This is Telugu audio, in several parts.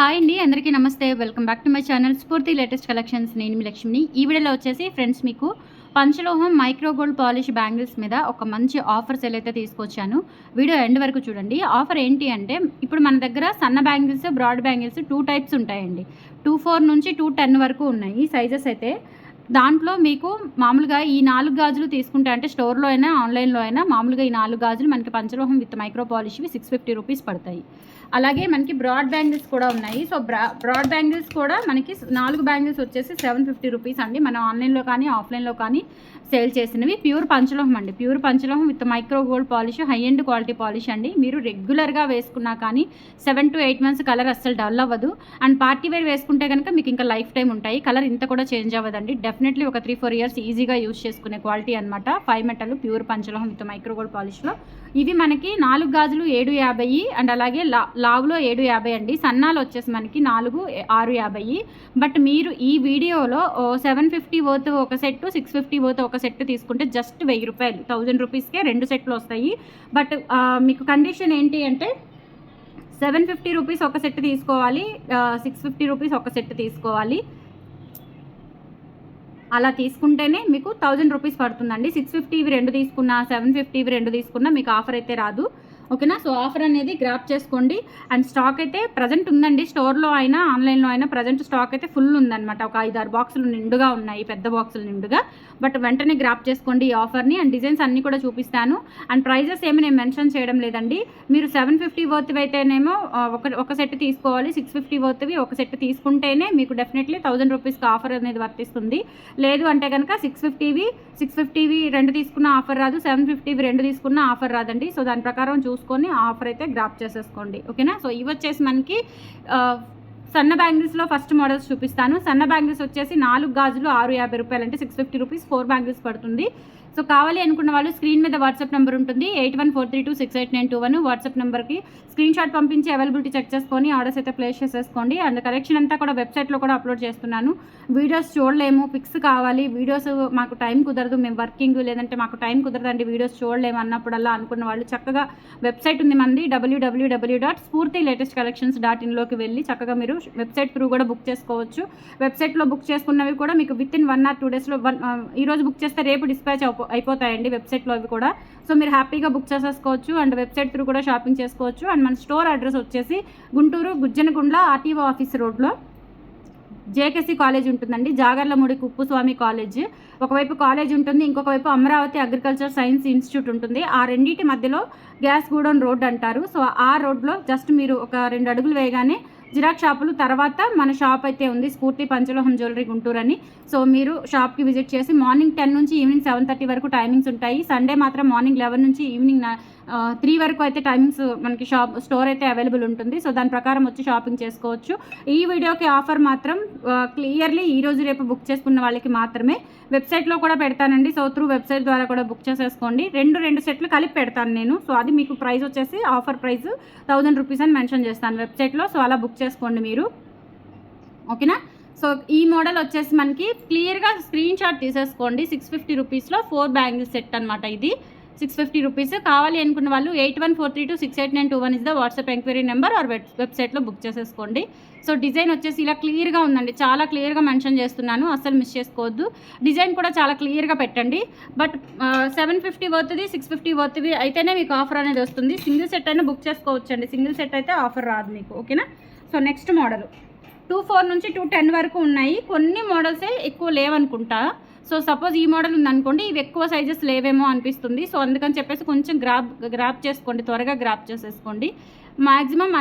హాయ్ అండి, అందరికీ నమస్తే. Welcome back to my channel స్ఫూర్తి లేటెస్ట్ కలెక్షన్స్. నేను మీ లక్ష్మిని. ఈ వీడియోలో వచ్చేసి ఫ్రెండ్స్ మీకు పంచలోహం మైక్రో గోల్డ్ పాలిష్ బ్యాంగిల్స్ మీద ఒక మంచి ఆఫర్ సేల్ అయితే తీసుకొచ్చాను. వీడియో ఎండ్ వరకు చూడండి. ఆఫర్ ఏంటి అంటే, ఇప్పుడు మన దగ్గర సన్న బ్యాంగిల్స్, బ్రాడ్ బ్యాంగిల్స్ 2 టైప్స్ ఉంటాయండి. 24 నుంచి 210 వరకు ఉన్నాయి సైజెస్ అయితే. దాంట్లో మీకు మామూలుగా ఈ 4 గాజులు తీసుకుంటే, అంటే స్టోర్లో అయినా ఆన్లైన్లో అయినా, మామూలుగా ఈ 4 గాజులు మనకి పంచలోహం విత్ మైక్రో పాలిష్వి 650 రూపీస్ పడతాయి. అలాగే మనకి బ్రాడ్ బ్యాంగిల్స్ కూడా ఉన్నాయి. సో బ్రాడ్ బ్యాంగిల్స్ కూడా మనకి 4 బ్యాంగిల్స్ వచ్చేసి 750 రూపీస్ అండి. మనం ఆన్లైన్లో కానీ ఆఫ్లైన్లో కానీ సేల్ చేసినవి. ప్యూర్ పంచలోహం అండి. ప్యూర్ పంచలోహం with micro gold polish, high end quality polish అండి. మీరు రెగ్యులర్గా వేసుకున్నా కానీ 7 to 8 మంత్స్ కలర్ అస్సలు డల్ అవ్వదు. అండ్ పార్టీ వేర్ వేసుకుంటే కనుక మీకు ఇంకా లైఫ్ టైం ఉంటాయి. కలర్ ఇంత కూడా చేంజ్ అవ్వదండి. డెఫినెట్లీ ఒక 3-4 ఇయర్స్ ఈజీగా యూజ్ చేసుకునే క్వాలిటీ అనమాట. 5 మెటల్ ప్యూర్ పంచలోహం విత్ మైక్రో గోల్డ్ పాలిష్లో ఇవి మనకి 4 గాజులు 750 అండ్ అలాగే లావులో 750 అండి. సన్నాలు వచ్చేసి మనకి 4 650. బట్ మీరు ఈ వీడియోలో 750 వర్త్ ఒక సెట్, 650 వర్త్ ఒక సెట్ తీసుకుంటే జస్ట్ 1000 రూపాయలు, 1000 రూపీస్కే 2 సెట్లు వస్తాయి. బట్ మీకు కండిషన్ ఏంటి అంటే 750 రూపీస్ ఒక సెట్ తీసుకోవాలి, 650 రూపీస్ ఒక సెట్ తీసుకోవాలి. అలా తీసుకుంటేనే మీకు 1000 రూపీస్ పడుతుందండి. 650 ఇవి 2 తీసుకున్నా, 750 ఇవి 2 తీసుకున్నా మీకు ఆఫర్ అయితే రాదు. ఓకేనా? సో ఆఫర్ అనేది గ్రాప్ చేసుకోండి. అండ్ స్టాక్ అయితే ప్రజెంట్ ఉందండి. స్టోర్లో అయినా ఆన్లైన్లో అయినా ప్రజెంట్ స్టాక్ అయితే ఫుల్ ఉందన్నమాట. ఒక 5-6 బాక్సులు నిండుగా ఉన్నాయి, పెద్ద బాక్సులు నిండుగా. బట్ వెంటనే గ్రాప్ చేసుకోండి ఈ ఆఫర్ని. అండ్ డిజైన్స్ అన్నీ కూడా చూపిస్తాను. అండ్ ప్రైజెస్ ఏమి నేను మెన్షన్ చేయడం లేదండి. మీరు 750 వర్త్వి అయితేనేమో ఒక సెట్ తీసుకోవాలి. 650 వర్త్వి ఒక సెట్ తీసుకుంటేనే మీకు డెఫినెట్లీ 1000 రూపీస్కి ఆఫర్ అనేది వర్తిస్తుంది. లేదు అంటే కనుక 650వి 2 తీసుకున్న ఆఫర్ రాదు, 750వి 2 తీసుకున్న ఆఫర్ రాదండి. సో దాని ప్రకారం చూసుకొని ఆఫర్ అయితే గ్రాప్ చేసేసుకోండి. ఓకేనా? సో ఇవి వచ్చేసి మనకి సన్న బ్యాంగిల్స్లో ఫస్ట్ మోడల్స్ చూపిస్తాను. సన్న బ్యాంగిల్స్ వచ్చేసి 4 గాజులు 650 రూపాయలు, అంటే 650 రూపీస్ 4 బ్యాంగిల్స్ పడుతుంది. సో కావాలి అనుకున్న వాళ్ళు స్క్రీన్ మీద వాట్సాప్ నెంబర్ ఉంటుంది, 8143268921. వాట్సాప్ నెంబర్కి స్క్రీన్ షాట్ పంపించి అవైలబిలిటీ చెక్ చేసుకొని ఆర్డర్స్ అయితే ప్లేస్ చేసేసుకోండి. అండ్ కలెక్షన్ అంతా కూడా వెబ్సైట్లో కూడా అప్లోడ్ చేస్తున్నాను. వీడియోస్ చూడలేము, పిక్స్ కావాలి, వీడియోస్ మాకు టైం కుదరదు, మేము వర్కింగ్, లేదంటే మాకు టైం కుదరదండి వీడియోస్ చూడలేము అన్నప్పుడల్లా అనుకున్న వాళ్ళు చక్కగా వెబ్సైట్ ఉంది మంది, www.spurtilatestcollections.in లోకి వెళ్ళి చక్కగా మీరు వెబ్సైట్ త్రూ కూడా బుక్ చేసుకోవచ్చు. వెబ్సైట్లో బుక్ చేసుకున్నవి కూడా మీకు విత్ ఇన్ 1 or 2 డేస్లో ఈరోజు బుక్ చేస్తే రేపు డిస్పాచ్ అయిపోతాయండి వెబ్సైట్లో అవి కూడా. సో మీరు హ్యాపీగా బుక్ చేసేసుకోవచ్చు. అండ్ వెబ్సైట్ త్రూ కూడా షాపింగ్ చేసుకోవచ్చు. అండ్ మన స్టోర్ అడ్రస్ వచ్చేసి గుంటూరు గుజ్జనగుండ్ల ఆర్టీఓ ఆఫీస్ రోడ్లో జేకేసీ కాలేజ్ ఉంటుందండి. జాగర్లమూడి కుప్పుస్వామి కాలేజ్ ఒకవైపు కాలేజ్ ఉంటుంది, ఇంకొక వైపు అమరావతి అగ్రికల్చర్ సైన్స్ ఇన్స్టిట్యూట్ ఉంటుంది. ఆ రెండింటి మధ్యలో గ్యాస్ గూడౌన్ రోడ్ అంటారు. సో ఆ రోడ్లో జస్ట్ మీరు ఒక 2 అడుగులు వేయగానే జిరాక్స్ షాపులు తర్వాత మన షాప్ అయితే ఉంది, స్ఫూర్తి పంచలోహం జ్యువెలరీ గుంటూరు అని. సో మీరు షాప్కి విజిట్ చేసి మార్నింగ్ 10 నుంచి ఈవినింగ్ 7:30 వరకు టైమింగ్స్ ఉంటాయి. సండే మాత్రం మార్నింగ్ 11 నుంచి ఈవినింగ్ 3 వరకు అయితే టైమింగ్స్ మనకి స్టోర్ అయితే అవైలబుల్ ఉంటుంది. సో దాని ప్రకారం వచ్చి షాపింగ్ చేసుకోవచ్చు. ఈ వీడియోకి ఆఫర్ మాత్రం క్లియర్లీ ఈరోజు రేపు బుక్ చేసుకున్న వాళ్ళకి మాత్రమే. వెబ్సైట్లో కూడా పెడతానండి. సో త్రూ వెబ్సైట్ ద్వారా కూడా బుక్ చేసేసుకోండి. 2 సెట్లు కలిపి పెడతాను నేను. సో అది మీకు ప్రైస్ వచ్చేసి ఆఫర్ ప్రైస్ 1000 రూపీస్ అని మెన్షన్ చేస్తాను వెబ్సైట్లో. సో అలా బుక్ చేసుకోండి మీరు. ఓకేనా? సో ఈ మోడల్ వచ్చేసి మనకి క్లియర్గా స్క్రీన్ షాట్ తీసేసుకోండి. 650 రూపీస్లో 4 బ్యాంగిల్స్ సెట్ అనమాట. ఇది 650 రూపీస్. కావాలి అనుకున్న వాళ్ళు 8143268921 is the WhatsApp enquiry number or వెబ్సైట్లో బుక్ చేసేసుకోండి. సో డిజైన్ వచ్చేసి ఇలా క్లియర్గా ఉందండి. చాలా క్లియర్గా మెన్షన్ చేస్తున్నాను, అస్సలు మిస్ చేసుకోవద్దు. డిజైన్ కూడా చాలా క్లియర్గా పెట్టండి. బట్ 750 వర్త్ది 650 వర్త్ది అయితేనే మీకు ఆఫర్ అనేది వస్తుంది. సింగిల్ సెట్ అయినా బుక్ చేసుకోవచ్చండి. సింగిల్ సెట్ అయితే ఆఫర్ రాదు మీకు. ఓకేనా? సో నెక్స్ట్ మోడల్ 24 నుంచి 210 వరకు ఉన్నాయి. కొన్ని మోడల్సే ఎక్కువ లేవనుకుంటా. సో సపోజ్ ఈ మోడల్ ఉందనుకోండి, ఇవి ఎక్కువ సైజెస్ లేవేమో అనిపిస్తుంది. సో అందుకని చెప్పేసి కొంచెం గ్రాప్ చేసుకోండి, త్వరగా గ్రాప్ చేసేసుకోండి. మ్యాక్సిమం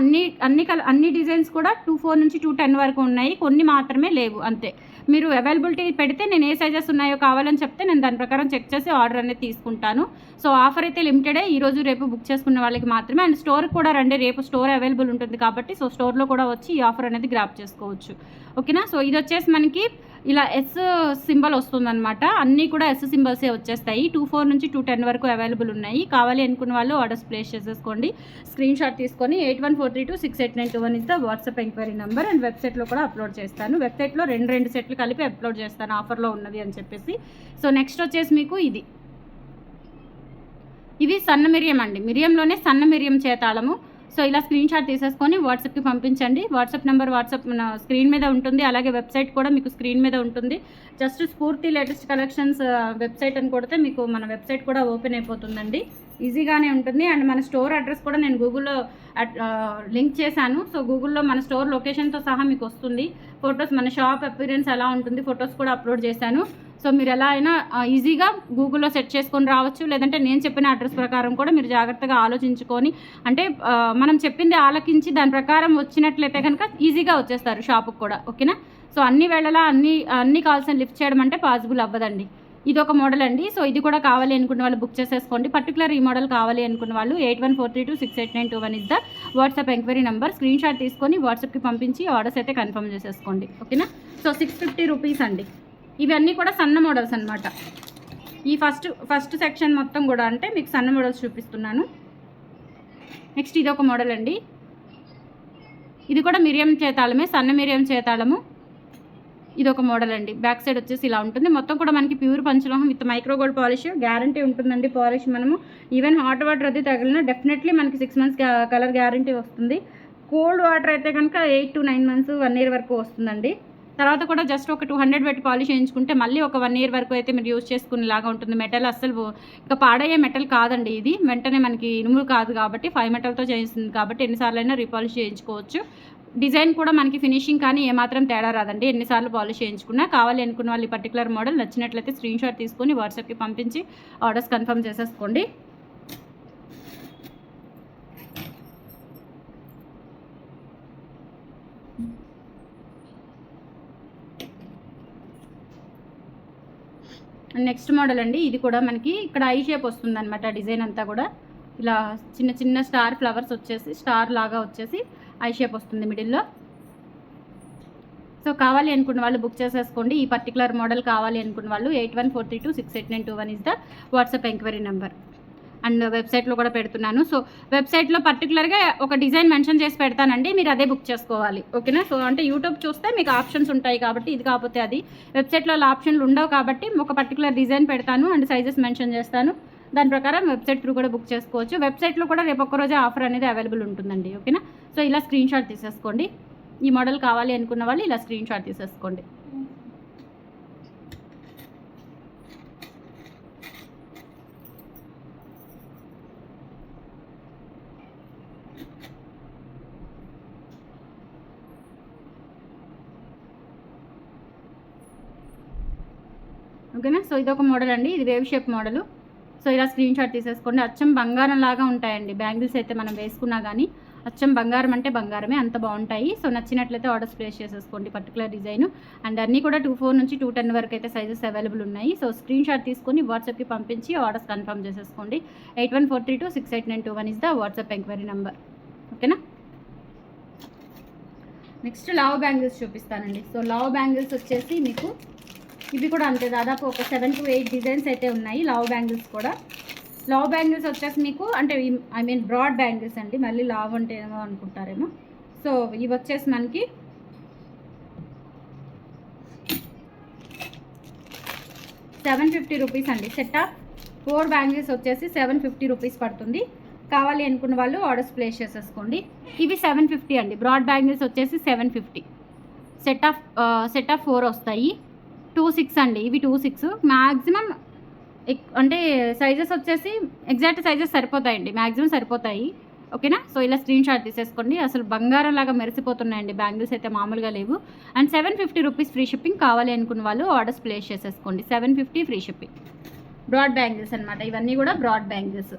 అన్ని డిజైన్స్ కూడా 24 నుంచి 210 వరకు ఉన్నాయి. కొన్ని మాత్రమే లేవు అంతే. మీరు అవైలబిలిటీ పెడితే నేను ఏ సైజెస్ ఉన్నాయో కావాలని చెప్తే నేను దాని ప్రకారం చెక్ చేసి ఆర్డర్ అనేది తీసుకుంటాను. సో ఆఫర్ అయితే లిమిటెడే, ఈరోజు రేపు బుక్ చేసుకున్న వాళ్ళకి మాత్రమే. అండ్ స్టోర్కి కూడా రండి, రేపు స్టోర్ అవైలబుల్ ఉంటుంది కాబట్టి సో స్టోర్లో కూడా వచ్చి ఈ ఆఫర్ అనేది గ్రాప్ చేసుకోవచ్చు. ఓకేనా? సో ఇది వచ్చేసి మనకి ఇలా ఎస్ సింబల్ వస్తుందన్నమాట. అన్నీ కూడా ఎస్ సింబల్సే వచ్చేస్తాయి. 24 నుంచి 210 వరకు అవైలబుల్ ఉన్నాయి. కావాలి అనుకున్న వాళ్ళు ఆర్డర్స్ ప్లేస్ చేసేసుకోండి. స్క్రీన్ షాట్ తీసుకొని 8143268921 is the WhatsApp enquiry number. And వెబ్సైట్లో కూడా అప్లోడ్ చేస్తాను. వెబ్సైట్లో 2 సెట్లు కలిపి అప్లోడ్ చేస్తాను ఆఫర్లో ఉన్నది అని చెప్పేసి. సో నెక్స్ట్ వచ్చేసి మీకు ఇవి సన్న మిరియం అండి. మిరియంలోనే సన్న మిరియం చేతాళము. సో ఇలా స్క్రీన్ షాట్ తీసేసుకొని వాట్సాప్కి పంపించండి. వాట్సాప్ నెంబర్ మన స్క్రీన్ మీద ఉంటుంది, అలాగే వెబ్సైట్ కూడా మీకు స్క్రీన్ మీద ఉంటుంది. జస్ట్ స్ఫూర్తి లేటెస్ట్ కలెక్షన్స్ వెబ్సైట్ అని కొడితే మీకు మన వెబ్సైట్ కూడా ఓపెన్ అయిపోతుందండి. ఈజీగానే ఉంటుంది. అండ్ మన స్టోర్ అడ్రస్ కూడా నేను గూగుల్లో లింక్ చేశాను. సో గూగుల్లో మన స్టోర్ లొకేషన్తో సహా మీకు వస్తుంది. ఫొటోస్, మన షాప్ అపిరెన్స్ ఎలా ఉంటుంది, ఫొటోస్ కూడా అప్లోడ్ చేశాను. సో మీరు ఎలా అయినా ఈజీగా గూగుల్లో సెర్చ్ చేసుకొని రావచ్చు, లేదంటే నేను చెప్పిన అడ్రస్ ప్రకారం కూడా మీరు జాగ్రత్తగా ఆలోచించుకొని, అంటే మనం చెప్పింది ఆలకించి దాని ప్రకారం వచ్చినట్లయితే కనుక ఈజీగా వచ్చేస్తారు షాపుకి కూడా. ఓకేనా? సో అన్ని వేళలా అన్ని కాల్స్ని లిఫ్ట్ చేయడం అంటే పాసిబుల్ అవ్వదండి. ఇది ఒక మోడల్ అండి. సో ఇది కూడా కావాలి అనుకున్న వాళ్ళు బుక్ చేసేసుకోండి. పర్టికులర్ ఈ మోడల్ కావాలి అనుకున్న వాళ్ళు 8143268921 is the WhatsApp enquiry number. Screen shot తీసుకొని వాట్సాప్కి పంపించి ఆర్డర్స్ అయితే కన్ఫర్మ్ చేసేసుకోండి. ఓకేనా? సో 650 రూపీస్ అండి. ఇవన్నీ కూడా సన్న మోడల్స్ అనమాట. ఈ ఫస్ట్ సెక్షన్ మొత్తం కూడా అంటే మీకు సన్న మోడల్స్ చూపిస్తున్నాను. నెక్స్ట్ ఇది ఒక మోడల్ అండి. ఇది కూడా మిరియం చేతాళమే, సన్న మిరియం చేతాళము. ఇది ఒక మోడల్ అండి. బ్యాక్ సైడ్ వచ్చేసి ఇలా ఉంటుంది. మొత్తం కూడా మనకి ప్యూర్ పంచలోహం with micro gold polish guarantee ఉంటుందండి. పాలిష్ మనము ఈవెన్ హాట్ వాటర్ అది తగిలినా డెఫినెట్లీ మనకి 6 months కలర్ గ్యారంటీ వస్తుంది. కోల్డ్ వాటర్ అయితే కనుక 8 to 9 months 1 year వరకు వస్తుందండి. తర్వాత కూడా జస్ట్ ఒక 200 పెట్టి పాలిష్ చేయించుకుంటే మళ్ళీ ఒక 1 year వరకు అయితే మీరు యూజ్ చేసుకునేలాగా ఉంటుంది. మెటల్ అస్సలు ఇంకా పాడయ్యే మెటల్ కాదండి. ఇది వెంటనే మనకి ఇనుము కాదు కాబట్టి 5 metalతో చేస్తుంది కాబట్టి ఎన్నిసార్లు అయినా రీపాలిష్ చేయించుకోవచ్చు. డిజైన్ కూడా మనకి ఫినిషింగ్ కానీ ఏమాత్రం తేడా రాదండి. ఎన్నిసార్లు పాలిష్ చేయించుకున్నా. కావాలి అనుకున్న వాళ్ళు ఈ పర్టికులర్ మోడల్ నచ్చినట్లయితే స్క్రీన్ షాట్ తీసుకొని వాట్సాప్కి పంపించి ఆర్డర్స్ కన్ఫర్మ్ చేసేసుకోండి. నెక్స్ట్ మోడల్ అండి. ఇది కూడా మనకి ఇక్కడ ఐ షేప్ వస్తుంది అనమాట. డిజైన్ అంతా కూడా ఇలా చిన్న చిన్న స్టార్ ఫ్లవర్స్ వచ్చేసి స్టార్ లాగా వచ్చేసి ఐ షేప్ వస్తుంది మిడిల్లో. సో కావాలి అనుకున్న వాళ్ళు బుక్ చేసేసుకోండి. ఈ పర్టికులర్ మోడల్ కావాలి అనుకున్న వాళ్ళు 8143268921 is the WhatsApp enquiry number. And వెబ్సైట్లో కూడా పెడుతున్నాను. సో వెబ్సైట్లో పర్టికులర్గా ఒక డిజైన్ మెన్షన్ చేసి పెడతానండి, మీరు అదే బుక్ చేసుకోవాలి. ఓకేనా? సో అంటే యూట్యూబ్ చూస్తే మీకు ఆప్షన్స్ ఉంటాయి కాబట్టి ఇది కాకపోతే అది, వెబ్సైట్లో అలా ఆప్షన్లు ఉండవు కాబట్టి ఒక పర్టికులర్ డిజైన్ పెడతాను అండ్ సైజెస్ మెన్షన్ చేస్తాను. దాని ప్రకారం వెబ్సైట్ త్రూ కూడా బుక్ చేసుకోవచ్చు. వెబ్సైట్లో కూడా రేపు ఒక్కరోజే ఆఫర్ అనేది అవైలబుల్ ఉంటుందండి. ఓకేనా? సో ఇలా స్క్రీన్ షాట్ తీసేసుకోండి. ఈ మోడల్ కావాలి అనుకున్న వాళ్ళు ఇలా స్క్రీన్ షాట్ తీసేసుకోండి. ఓకేనా? సో ఇదొక మోడల్ అండి. ఇది వేవ్ షేప్ మోడలు. సో ఇలా స్క్రీన్ షాట్ తీసేసుకోండి. అచ్చం బంగారం లాగా ఉంటాయండి బ్యాంగిల్స్ అయితే మనం వేసుకున్నా కానీ. అచ్చం బంగారం అంటే బంగారమే, అంత బాగుంటాయి. సో నచ్చినట్లయితే ఆర్డర్స్ ప్లేస్ చేసేసుకోండి. పర్టికులర్ డిజైన్ అండ్ అన్నీ కూడా 24 నుంచి 210 వరకు అయితే సైజెస్ అవైలబుల్ ఉన్నాయి. సో స్క్రీన్ షాట్ తీసుకొని వాట్సాప్కి పంపించి ఆర్డర్స్ కన్ఫర్మ్ చేసేసుకోండి. 8143268921 is the WhatsApp enquiry number. ఓకేనా? నెక్స్ట్ లావ్ బ్యాంగిల్స్ చూపిస్తానండి. సో లావ్ బ్యాంగిల్స్ వచ్చేసి మీకు ఇవి కూడా అంతే, దాదాపు ఒక 7 to 8 డిజైన్స్ అయితే ఉన్నాయి. లావ్ బ్యాంగిల్స్ కూడా. లావ్ బ్యాంగిల్స్ వచ్చేసి మీకు అంటే ఐ మీన్ బ్రాడ్ బ్యాంగిల్స్ అండి. మళ్ళీ లావ్ అంటే ఏమో అనుకుంటారేమో. సో ఇవి వచ్చేసి మనకి 750 రూపీస్ అండి. సెట్ ఆఫ్ 4 బ్యాంగిల్స్ వచ్చేసి 750 రూపీస్ పడుతుంది. కావాలి అనుకున్న వాళ్ళు ఆర్డర్స్ ప్లేస్ చేసేసుకోండి. ఇవి 750 అండి. బ్రాడ్ బ్యాంగిల్స్ వచ్చేసి 750. సెట్ ఆఫ్ 4 వస్తాయి. 26 అండి. ఇవి 26 మ్యాక్సిమం. అంటే సైజెస్ వచ్చేసి ఎగ్జాక్ట్ సైజెస్ సరిపోతాయండి, మ్యాక్సిమం సరిపోతాయి. ఓకేనా? సో ఇలా స్క్రీన్ షాట్ తీసేసుకోండి. అసలు బంగారం లాగా మెరిసిపోతున్నాయండి బ్యాంగిల్స్ అయితే, మామూలుగా లేవు. And 750 rupees free shipping. కావాలి అనుకున్న వాళ్ళు ఆర్డర్స్ ప్లేస్ చేసేసుకోండి. 750 ఫ్రీ షిప్పింగ్. బ్రాడ్ బ్యాంగిల్స్ అనమాట. ఇవన్నీ కూడా బ్రాడ్ బ్యాంగిల్స్.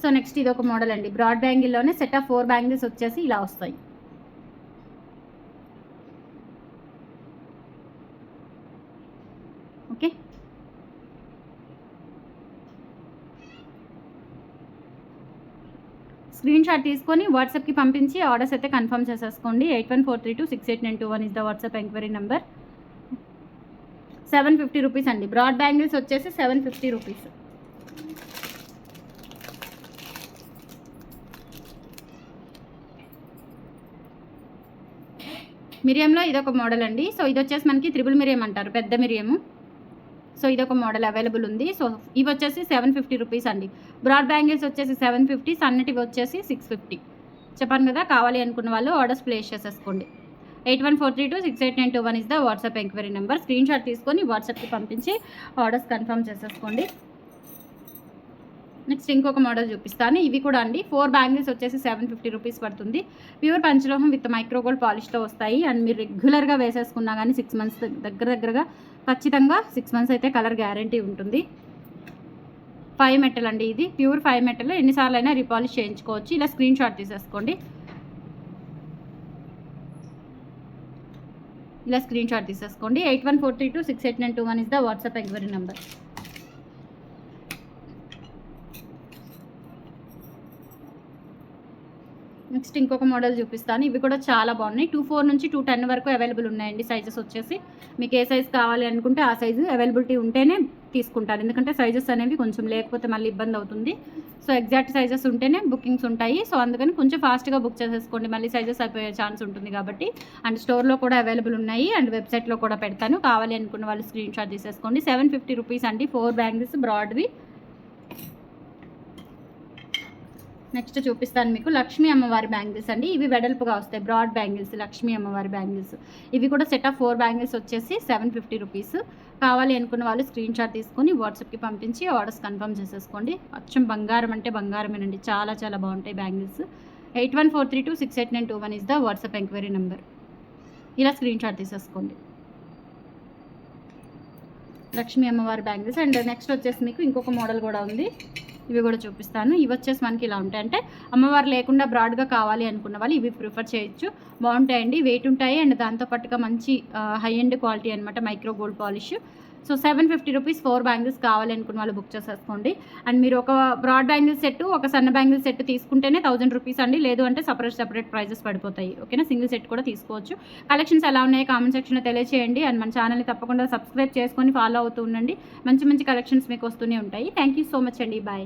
సో నెక్స్ట్ ఇది ఒక మోడల్ అండి. బ్రాడ్ బ్యాంగిల్లోనే సెట్ ఆఫ్ 4 బ్యాంగిల్స్ వచ్చేసి ఇలా వస్తాయి. ఓకే? స్క్రీన్ షాట్ తీసుకొని వాట్సాప్కి పంపించి ఆర్డర్స్ అయితే కన్ఫర్మ్ చేసేసుకోండి. 8143268921 is the WhatsApp enquiry number. 750 rupees అండి. బ్రాడ్ బ్యాంగిల్స్ వచ్చేసి 750 రూపీస్. మిరియంలో ఇదొక మోడల్ అండి. సో ఇది వచ్చేసి మనకి త్రిబుల్ మిరియం అంటారు, పెద్ద మిరియము. సో ఇదొక మోడల్ అవైలబుల్ ఉంది. సో ఇవి వచ్చేసి 750 రూపీస్ అండి. బ్రాడ్ బ్యాంగిల్స్ వచ్చేసి 750, సన్నటివి వచ్చేసి 650. చెప్పాను కదా, కావాలి అనుకున్న వాళ్ళు ఆర్డర్స్ ప్లేస్ చేసేసుకోండి. 8143268921 is the WhatsApp enquiry number. Screen shot తీసుకొని వాట్సాప్కి పంపించి ఆర్డర్స్ కన్ఫర్మ్ చేసేసుకోండి. నెక్స్ట్ ఇంకొక మోడల్ చూపిస్తాను. ఇవి కూడా అండి 4 బ్యాంగిల్స్ వచ్చేసి 750 రూపీస్ పడుతుంది. ప్యూర్ పంచలోహం విత్ మైక్రోగోల్డ్ పాలిష్తో వస్తాయి. అండ్ మీరు రెగ్యులర్గా వేసేసుకున్నా కానీ 6 మంత్స్ దగ్గరగా ఖచ్చితంగా 6 మంత్స్ అయితే కలర్ గ్యారంటీ ఉంటుంది. 5 మెటల్ అండి, ఇది ప్యూర్ 5 మెటల్. ఎన్నిసార్లు అయినా రీపాలిష్ చేయించుకోవచ్చు. ఇలా స్క్రీన్ షాట్ తీసేసుకోండి. ఇలా స్క్రీన్ షాట్ తీసేసుకోండి. 8143268921 is the WhatsApp enquiry number. Next ఇంకొక మోడల్ చూపిస్తాను. ఇవి కూడా చాలా బాగున్నాయి. 24 నుంచి 210 వరకు అవైలబుల్ ఉన్నాయండి. సైజెస్ వచ్చేసి మీకు ఏ సైజ్ కావాలి అనుకుంటే ఆ సైజు అవైలబిలిటీ ఉంటేనే తీసుకుంటారు. ఎందుకంటే సైజెస్ అనేవి కొంచెం లేకపోతే మళ్ళీ ఇబ్బంది అవుతుంది. సో ఎగ్జాక్ట్ సైజెస్ ఉంటేనే బుకింగ్స్ ఉంటాయి. సో అందుకని కొంచెం ఫాస్ట్గా బుక్ చేసేసుకోండి, మళ్ళీ సైజెస్ అయిపోయే ఛాన్స్ ఉంటుంది కాబట్టి. అండ్ స్టోర్లో కూడా అవైలబుల్ ఉన్నాయి, అండ్ వెబ్సైట్లో కూడా పెడతాను. కావాలి అనుకున్న వాళ్ళు స్క్రీన్ షాట్ తీసేసుకోండి. 750 రూపీస్ అండి 4 బ్యాంగిల్స్ బ్రాడ్వి. నెక్స్ట్ చూపిస్తాను మీకు లక్ష్మీ అమ్మవారి బ్యాంగిల్స్ అండి. ఇవి వెడల్పుగా వస్తాయి, బ్రాడ్ బ్యాంగిల్స్, లక్ష్మీ అమ్మవారి బ్యాంగిల్స్. ఇవి కూడా సెట్ ఆఫ్ 4 బ్యాంగిల్స్ వచ్చేసి 750 రూపీస్. కావాలి అనుకున్న వాళ్ళు స్క్రీన్ షాట్ తీసుకొని వాట్సాప్కి పంపించి ఆర్డర్స్ కన్ఫర్మ్ చేసేసుకోండి. అచ్చం బంగారం అంటే బంగారమేనండి, చాలా చాలా బాగుంటాయి bangles. 8143268921 is the WhatsApp enquiry number. ఇలా స్క్రీన్ షాట్ తీసేసుకోండి. లక్ష్మీ అమ్మవారి బ్యాంగిల్స్. అండ్ నెక్స్ట్ వచ్చేసి మీకు ఇంకొక మోడల్ కూడా ఉంది, ఇవి కూడా చూపిస్తాను. ఇవి వచ్చేసి మనకి ఇలా ఉంటాయి. అంటే అమ్మవారు లేకుండా బ్రాడ్గా కావాలి అనుకున్న వాళ్ళు ఇవి ప్రిఫర్ చేయొచ్చు. బాగుంటాయండి, వెయిట్ ఉంటాయి. అండ్ దాంతోపాటుగా మంచి హై ఎండ్ క్వాలిటీ అనమాట, micro gold polish. So 750 rupees 4 bangles కావాలి అనుకున్న వాళ్ళు బుక్ చేసేసుకోండి. అండ్ మీరు ఒక బ్రాడ్ బ్యాంగిల్ సెట్, ఒక సన్న బ్యాంగిల్ సెట్ తీసుకుంటేనే 1000 రూపీస్ అండి. లేదు అంటే సపరేట్ ప్రైజెస్ పడిపోతాయి. ఓకేనా, సింగిల్ సెట్ కూడా తీసుకోవచ్చు. కలెక్షన్స్ ఎలా ఉన్నాయో కామెంట్ సెక్షన్లో తెలియజేయండి. అండ్ మన ఛానల్ని తప్పకుండా సబ్స్క్రైబ్ చేసుకొని ఫాలో అవుతూ ఉండండి. మంచి మంచి కలెక్షన్స్ మీకు వస్తూనే ఉంటాయి. థ్యాంక్ యూ సో మచ్ అండి. బాయ్.